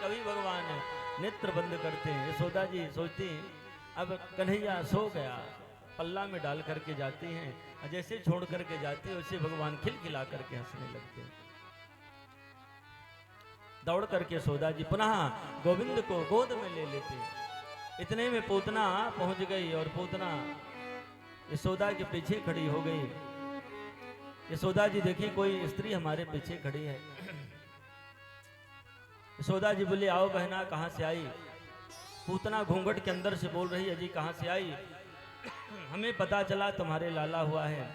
तभी भगवान नेत्र बंद करते हैं। यशोदा जी सोचती हैं अब कन्हैया सो गया, पल्ला में डाल करके जाती हैं, जैसे छोड़ करके जाती है उसे भगवान खिलखिला करके हंसने लगते हैं। दौड़ करके यशोदा जी पुनः गोविंद को गोद में ले लेते हैं। इतने में पूतना पहुंच गई और पूतना यशोदा के पीछे खड़ी हो गई। यशोदा जी देखी कोई स्त्री हमारे पीछे खड़ी है। यशोदा जी बोली आओ बहना कहाँ से आई। पूतना घूंघट के अंदर से बोल रही है जी कहाँ से आई, हमें पता चला तुम्हारे लाला हुआ है,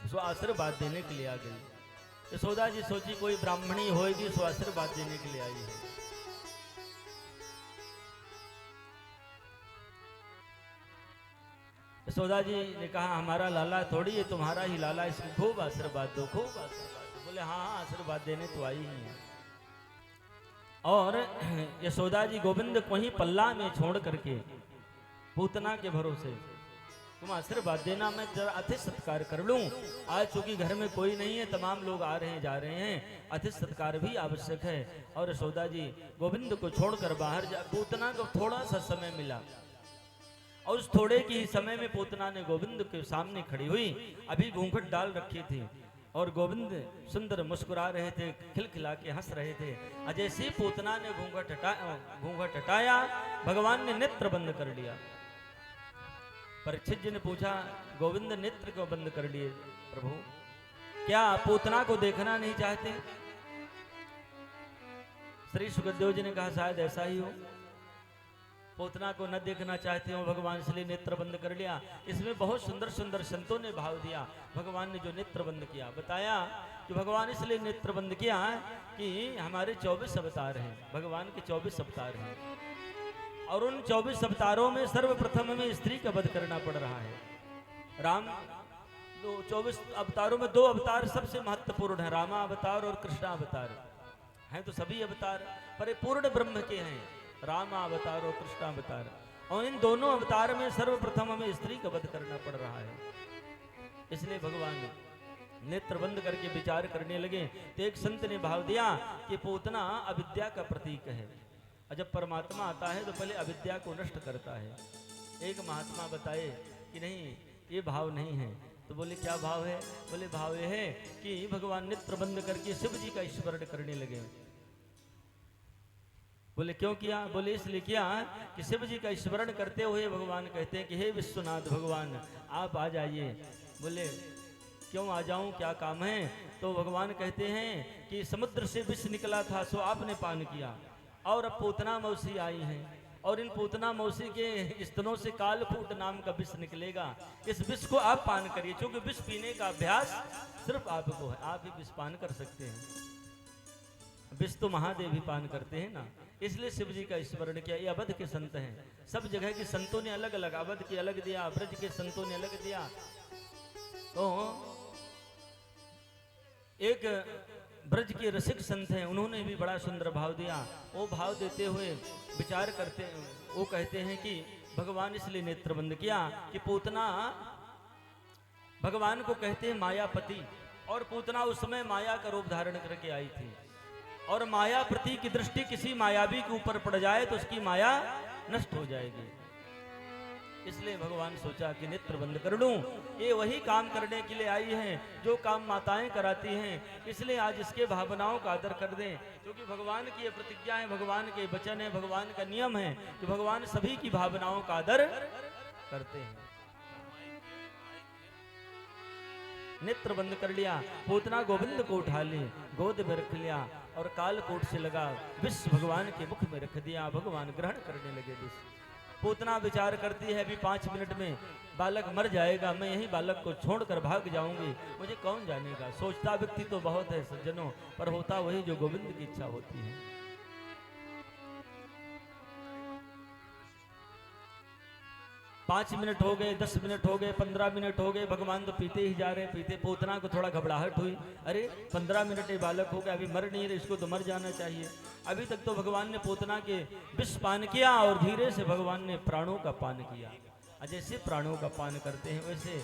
सो आशीर्वाद देने के लिए आ गई। यशोदा जी सोची कोई ब्राह्मणी होगी सो आशीर्वाद देने के लिए आई है। यशोदा जी ने कहा हमारा लाला थोड़ी है, तुम्हारा ही लाला, इसको खूब आशीर्वाद दो, खूब आशीर्वाद दो। बोले हाँ हाँ आशीर्वाद देने तो आई ही है। और यशोदा जी गोविंद को ही पल्ला में छोड़ करके पूतना के भरोसे तुम आशीर्वाद देना, मैं जरा अतिथि सत्कार कर लूं। आज चूंकि घर में कोई नहीं है, तमाम लोग आ रहे हैं जा रहे हैं, अतिथि सत्कार भी आवश्यक है। और यशोदा जी गोविंद को छोड़कर बाहर जा, पूतना को थोड़ा सा समय मिला और उस थोड़े के ही समय में पूतना ने गोविंद के सामने खड़ी हुई, अभी घूंघट डाल रखी थी और गोविंद सुंदर मुस्कुरा रहे थे, खिलखिला के हंस रहे थे। जैसे पूतना ने घूंघट हटाया भगवान ने नेत्र बंद कर लिया। परीक्षित जी ने पूछा गोविंद नेत्र क्यों बंद कर लिए प्रभु, क्या पूतना को देखना नहीं चाहते। श्री सुखदेव जी ने कहा शायद ऐसा ही हो, पूतना को न देखना चाहते हो भगवान, इसलिए नेत्र बंद कर लिया। इसमें बहुत सुंदर सुंदर संतों ने भाव दिया। भगवान ने जो नेत्र बंद किया बताया कि भगवान इसलिए नेत्र बंद किया कि हमारे 24 अवतार हैं, भगवान के 24 अवतार हैं और उन 24 अवतारों में सर्वप्रथम हमें स्त्री का वध करना पड़ रहा है। राम 24 अवतारों में 2 अवतार सबसे महत्वपूर्ण है, रामा अवतार और कृष्णा अवतार हैं। तो सभी अवतार परिपूर्ण ब्रह्म के हैं, रामा अवतार और कृष्णा अवतार, और इन दोनों अवतार में सर्वप्रथम हमें स्त्री का वध करना पड़ रहा है। इसलिए भगवान नेत्र बंद करके विचार करने लगे तो एक संत ने भाव दिया कि पूतना अविद्या का प्रतीक है, और जब परमात्मा आता है तो पहले अविद्या को नष्ट करता है। एक महात्मा बताए कि नहीं ये भाव नहीं है, तो बोले क्या भाव है। बोले भाव ये है कि भगवान नेत्र बंद करके शिव जी का स्मरण करने लगे। बोले क्यों किया। बोले इसलिए किया कि शिव जी का स्मरण करते हुए भगवान कहते हैं कि हे विश्वनाथ भगवान आप आ जाइए। बोले क्यों आ जाऊं, क्या काम है। तो भगवान कहते हैं कि समुद्र से विष निकला था सो आपने पान किया, और अब पूतना मौसी आई हैं और इन पूतना मौसी के स्तनों से कालकूट नाम का विष निकलेगा, इस विष को आप पान करिए। क्योंकि विष पीने का अभ्यास सिर्फ आपको है, आप ही विष पान कर सकते हैं, विष तो महादेव ही पान करते हैं ना। इसलिए शिव जी का स्मरण किया। ये अवध के संत हैं, सब जगह के संतों ने अलग अलग, अवध के अलग दिया, ब्रज के संतों ने अलग दिया। तो एक ब्रज के रसिक संत हैं, उन्होंने भी बड़ा सुंदर भाव दिया। वो भाव देते हुए विचार करते, वो कहते हैं कि भगवान इसलिए नेत्र बंद किया कि पूतना भगवान को कहते हैं मायापति, और पूतना उस समय माया का रूप धारण करके आई थी, और माया प्रति की दृष्टि किसी मायावी के ऊपर पड़ जाए तो उसकी माया नष्ट हो जाएगी। इसलिए भगवान सोचा कि नेत्र बंद कर लूं। ये वही काम करने के लिए आई हैं जो काम माताएं कराती हैं, इसलिए आज इसके भावनाओं का आदर कर दें। क्योंकि भगवान की ये प्रतिज्ञा है, भगवान के वचन है, भगवान का नियम है कि भगवान सभी की भावनाओं का आदर करते हैं। नेत्र बंद कर लिया, पूतना गोविंद को उठा ली, गोद में रख लिया और कालकोट से लगा विष भगवान के मुख में रख दिया। भगवान ग्रहण करने लगे विष। पूतना विचार करती है अभी 5 मिनट में बालक मर जाएगा, मैं यही बालक को छोड़कर भाग जाऊंगी, मुझे कौन जानेगा। सोचता व्यक्ति तो बहुत है सज्जनों, पर होता वही जो गोविंद की इच्छा होती है। 5 मिनट हो गए, 10 मिनट हो गए, 15 मिनट हो गए, भगवान तो पीते ही जा रहे, पीते। पूतना को थोड़ा घबराहट हुई, अरे 15 मिनट ये बालक हो गया, अभी मर नहीं रहे, इसको तो मर जाना चाहिए। अभी तक तो भगवान ने पूतना के विष पान किया और धीरे से भगवान ने प्राणों का पान किया। जैसे प्राणों का पान करते हैं वैसे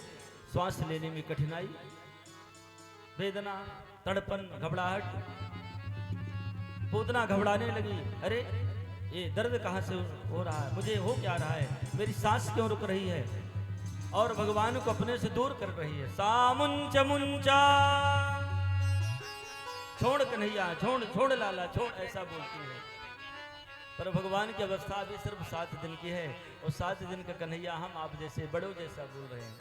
श्वास लेने में कठिनाई, वेदना, तड़पन, घबराहट। पूतना घबराने लगी, अरे ये दर्द कहाँ से हो रहा है, मुझे हो क्या रहा है, मेरी सांस क्यों रुक रही है, और भगवान को अपने से दूर कर रही है। सामुंच मुंचा, छोड़ कन्हैया, छोड़ छोड़ लाला छोड़, ऐसा बोलती है। पर भगवान की अवस्था अभी सिर्फ 7 दिन की है, और 7 दिन का कन्हैया हम आप जैसे बड़ों जैसा बोल रहे हैं।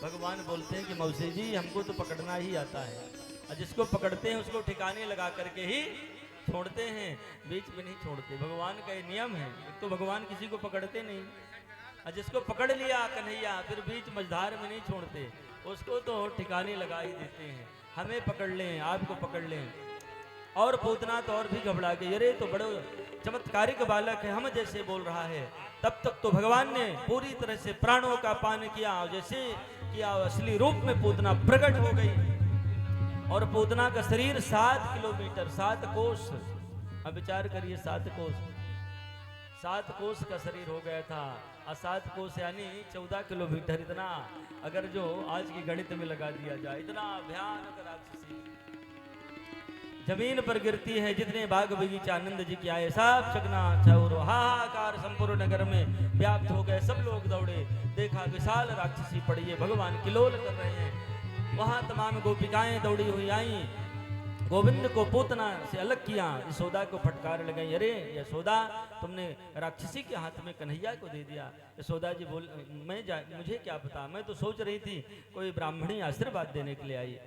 भगवान बोलते हैं कि मौसी जी हमको तो पकड़ना ही आता है, और जिसको पकड़ते हैं उसको ठिकाने लगा करके ही छोड़ते हैं, बीच में नहीं छोड़ते। भगवान का ये नियम है। एक तो भगवान किसी को पकड़ते नहीं, और जिसको पकड़ लिया कन्हैया फिर बीच मझधार में नहीं छोड़ते, उसको तो ठिकाने लगा ही देते हैं। हमें पकड़ लें, आपको पकड़ लें। और पूतना तो और भी घबरा गई, अरे तो बड़ो चमत्कारिक बालक है, हम जैसे बोल रहा है। तब तक तो भगवान ने पूरी तरह से प्राणों का पान किया, जैसे किया असली रूप में पूतना प्रकट हो गई, और पूतना का शरीर 7 किलोमीटर 7 कोस, अब विचार करिए 7 कोस का शरीर हो गया था। और 7 कोस यानी 14 किलोमीटर, इतना अगर जो आज की गणित में लगा दिया जाए, इतना भयानक राक्षसी जमीन पर गिरती है। जितने बाग बगीचा आनंद जी के आए सब चकना चौर, हाहाकार संपूर्ण नगर में व्याप्त हो गए। सब लोग दौड़े, देखा विशाल राक्षसी पड़ी है, भगवान किलोल कर रहे हैं। वहां तमाम गोपिकाएं दौड़ी हुई आई, गोविंद को पूतना से अलग किया, यशोदा को फटकार लगाई, अरे यशोदा तुमने राक्षसी के हाथ में कन्हैया को दे दिया। यशोदा जी बोल, मुझे क्या पता, मैं तो सोच रही थी कोई ब्राह्मणी आशीर्वाद देने के लिए आई।